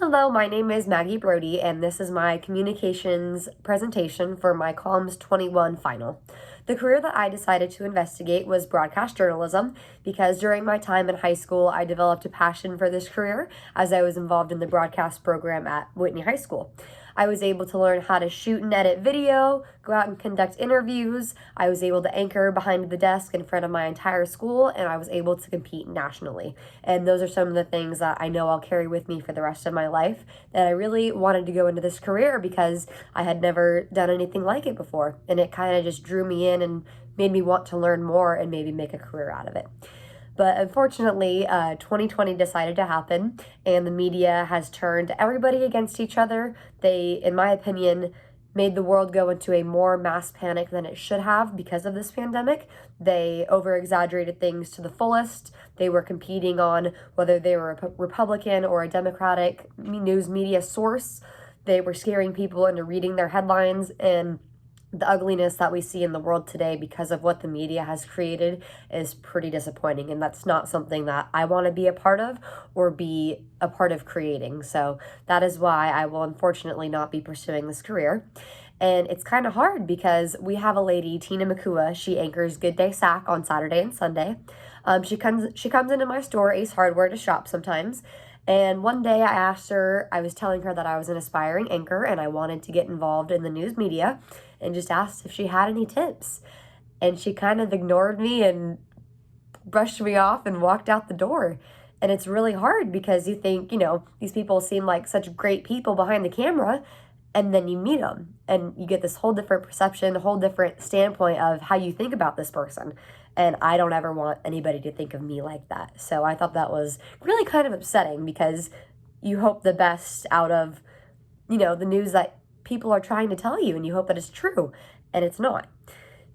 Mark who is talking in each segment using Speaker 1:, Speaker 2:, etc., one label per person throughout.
Speaker 1: Hello, my name is Maggie Brody, and this is my communications presentation for my COMS21 Final. The career that I decided to investigate was broadcast journalism because during my time in high school, I developed a passion for this career as I was involved in the broadcast program at Whitney High School. I was able to learn how to shoot and edit video, go out and conduct interviews. I was able to anchor behind the desk in front of my entire school, and I was able to compete nationally. And those are some of the things that I know I'll carry with me for the rest of my life, that I really wanted to go into this career because I had never done anything like it before. And it kind of just drew me in and made me want to learn more and maybe make a career out of it. But unfortunately, 2020 decided to happen, and the media has turned everybody against each other. They, in my opinion, made the world go into a more mass panic than it should have because of this pandemic. They over-exaggerated things to the fullest. They were competing on whether they were a Republican or a Democratic news media source. They were scaring people into reading their headlines, and the ugliness that we see in the world today because of what the media has created is pretty disappointing, and that's not something that I want to be a part of or be a part of creating. So that is why I will unfortunately not be pursuing this career. And it's kind of hard because we have a lady, Tina Makua. She anchors Good Day Sack on Saturday and Sunday. She comes into my store, Ace Hardware, to shop sometimes. And one day I was telling her that I was an aspiring anchor and I wanted to get involved in the news media, and just asked if she had any tips. And she kind of ignored me and brushed me off and walked out the door. And it's really hard because you think, these people seem like such great people behind the camera, and then you meet them and you get this whole different perception, a whole different standpoint of how you think about this person. And I don't ever want anybody to think of me like that. So I thought that was really kind of upsetting because you hope the best out of, the news that people are trying to tell you, and you hope that it's true, and it's not.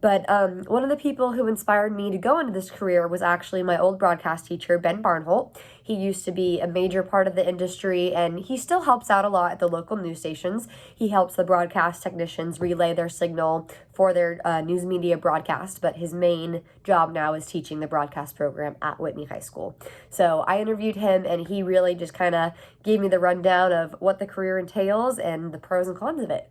Speaker 1: But one of the people who inspired me to go into this career was actually my old broadcast teacher, Ben Barnholt. He used to be a major part of the industry, and he still helps out a lot at the local news stations. He helps the broadcast technicians relay their signal for their news media broadcast, but his main job now is teaching the broadcast program at Whitney High School. So I interviewed him, and he really just kind of gave me the rundown of what the career entails and the pros and cons of it.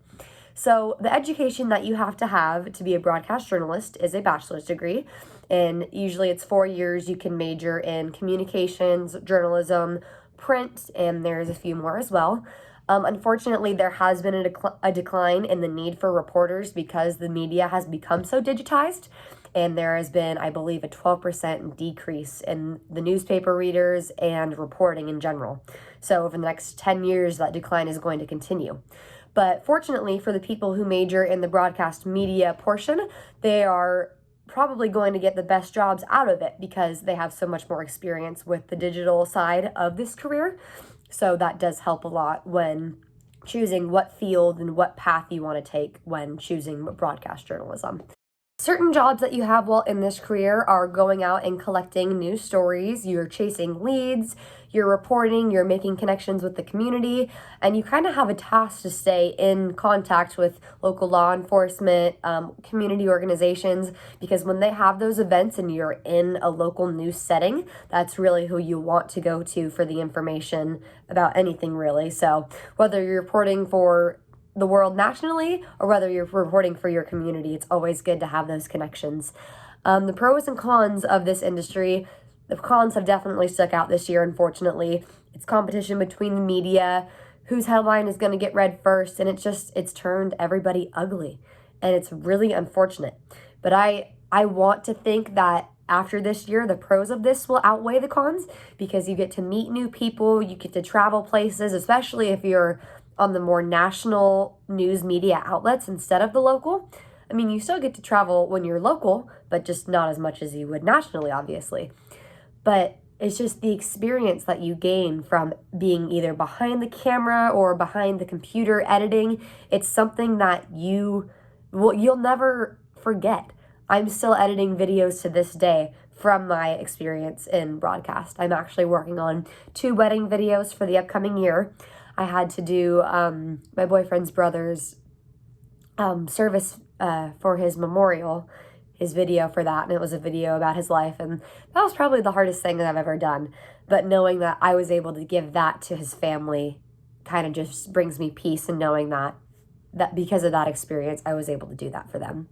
Speaker 1: So the education that you have to be a broadcast journalist is a bachelor's degree, and usually it's 4 years. You can major in communications, journalism, print, and there's a few more as well. Unfortunately, there has been a decline in the need for reporters because the media has become so digitized, and there has been, I believe, a 12% decrease in the newspaper readers and reporting in general. So over the next 10 years, that decline is going to continue. But fortunately for the people who major in the broadcast media portion, they are probably going to get the best jobs out of it because they have so much more experience with the digital side of this career. So that does help a lot when choosing what field and what path you want to take when choosing broadcast journalism. Certain jobs that you have while in this career are going out and collecting news stories, you're chasing leads, you're reporting, you're making connections with the community, and you kind of have a task to stay in contact with local law enforcement, community organizations, because when they have those events and you're in a local news setting, that's really who you want to go to for the information about anything really. So whether you're reporting for the world nationally or whether you're reporting for your community, it's always good to have those connections. The pros and cons of this industry, the cons have definitely stuck out this year, unfortunately. It's competition between the media, whose headline is going to get read first, and it's turned everybody ugly, and it's really unfortunate. But I want to think that after this year, the pros of this will outweigh the cons because you get to meet new people, you get to travel places, especially if you're on the more national news media outlets instead of the local. I mean, you still get to travel when you're local, but just not as much as you would nationally, obviously. But it's just the experience that you gain from being either behind the camera or behind the computer editing. It's something that you'll never forget. I'm still editing videos to this day from my experience in broadcast. I'm actually working on 2 wedding videos for the upcoming year. I had to do my boyfriend's brother's service for his memorial, his video for that, and it was a video about his life, and that was probably the hardest thing that I've ever done. But knowing that I was able to give that to his family kind of just brings me peace in knowing that because of that experience, I was able to do that for them.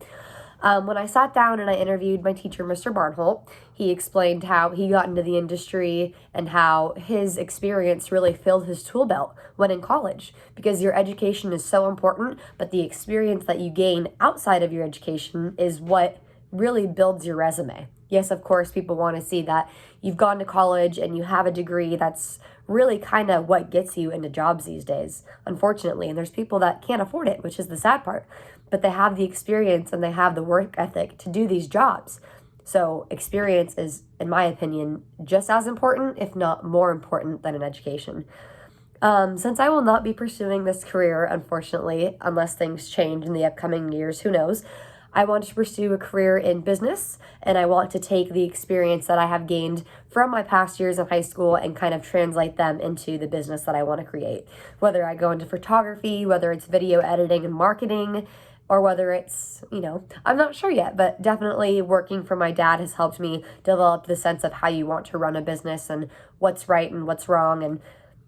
Speaker 1: When I sat down and I interviewed my teacher, Mr. Barnholt, he explained how he got into the industry and how his experience really filled his tool belt when in college, because your education is so important, but the experience that you gain outside of your education is what really builds your resume. Yes, of course, people want to see that you've gone to college and you have a degree. That's really kind of what gets you into jobs these days, unfortunately. And there's people that can't afford it, which is the sad part. But they have the experience and they have the work ethic to do these jobs. So experience is, in my opinion, just as important, if not more important than an education. Since I will not be pursuing this career, unfortunately, unless things change in the upcoming years, who knows, I want to pursue a career in business, and I want to take the experience that I have gained from my past years of high school and kind of translate them into the business that I want to create. Whether I go into photography, whether it's video editing and marketing, or whether it's, I'm not sure yet, but definitely working for my dad has helped me develop the sense of how you want to run a business and what's right and what's wrong. And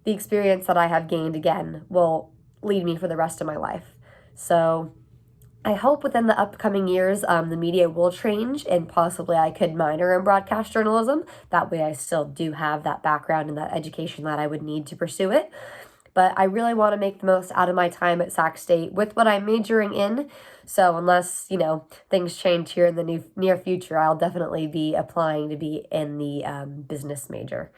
Speaker 1: the experience that I have gained, again, will lead me for the rest of my life. So I hope within the upcoming years, the media will change and possibly I could minor in broadcast journalism. That way I still do have that background and that education that I would need to pursue it. But I really want to make the most out of my time at Sac State with what I'm majoring in. So unless, things change here in the near future, I'll definitely be applying to be in the business major.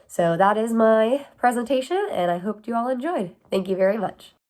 Speaker 1: So that is my presentation, and I hope you all enjoyed. Thank you very much.